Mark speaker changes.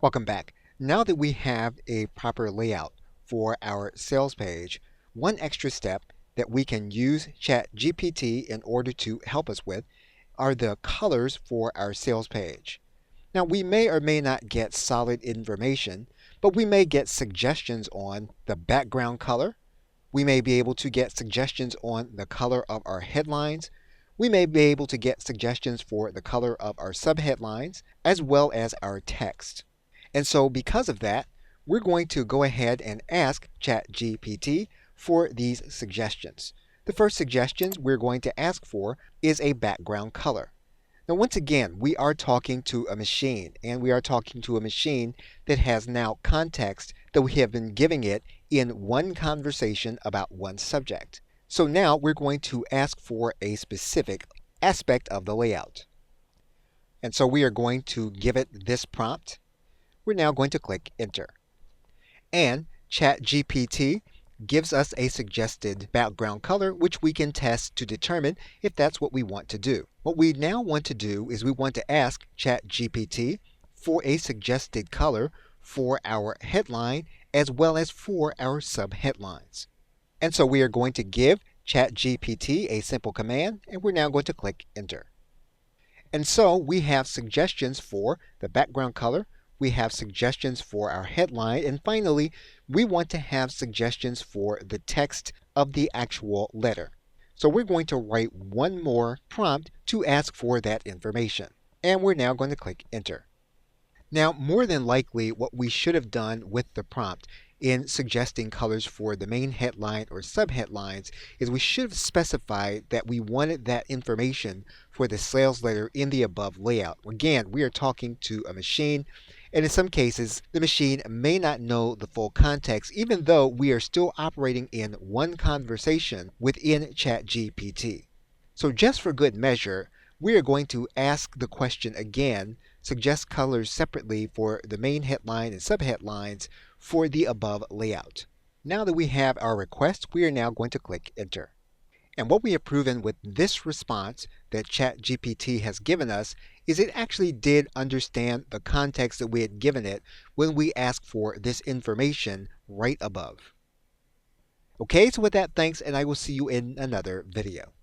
Speaker 1: Welcome back. Now that we have a proper layout for our sales page, one extra step that we can use ChatGPT in order to help us with are the colors for our sales page. Now, we may or may not get solid information, but we may get suggestions on the background color. We may be able to get suggestions on the color of our headlines. We may be able to get suggestions for the color of our subheadlines, as well as our text. And so because of that, we're going to go ahead and ask ChatGPT for these suggestions. The first suggestions we're going to ask for is a background color. Now, once again, we are talking to a machine, and we are talking to a machine that has now context that we have been giving it in one conversation about one subject. So now we're going to ask for a specific aspect of the layout. And so we are going to give it this prompt. We're now going to click Enter. And ChatGPT gives us a suggested background color, which we can test to determine if that's what we want to do. What we now want to do is we want to ask ChatGPT for a suggested color for our headline as well as for our subheadlines. And so we are going to give ChatGPT a simple command, and we're now going to click Enter. And so we have suggestions for the background color, we have suggestions for our headline, and finally, we want to have suggestions for the text of the actual letter. So we're going to write one more prompt to ask for that information. And we're now going to click Enter. Now, more than likely, what we should have done with the prompt in suggesting colors for the main headline or subheadlines is we should have specified that we wanted that information for the sales letter in the above layout. Again, we are talking to a machine, and in some cases, the machine may not know the full context, even though we are still operating in one conversation within ChatGPT. So just for good measure, we are going to ask the question again, suggest colors separately for the main headline and subheadlines for the above layout. Now that we have our request, we are now going to click Enter. And what we have proven with this response that ChatGPT has given us is it actually did understand the context that we had given it when we asked for this information right above. Okay, so with that, thanks, and I will see you in another video.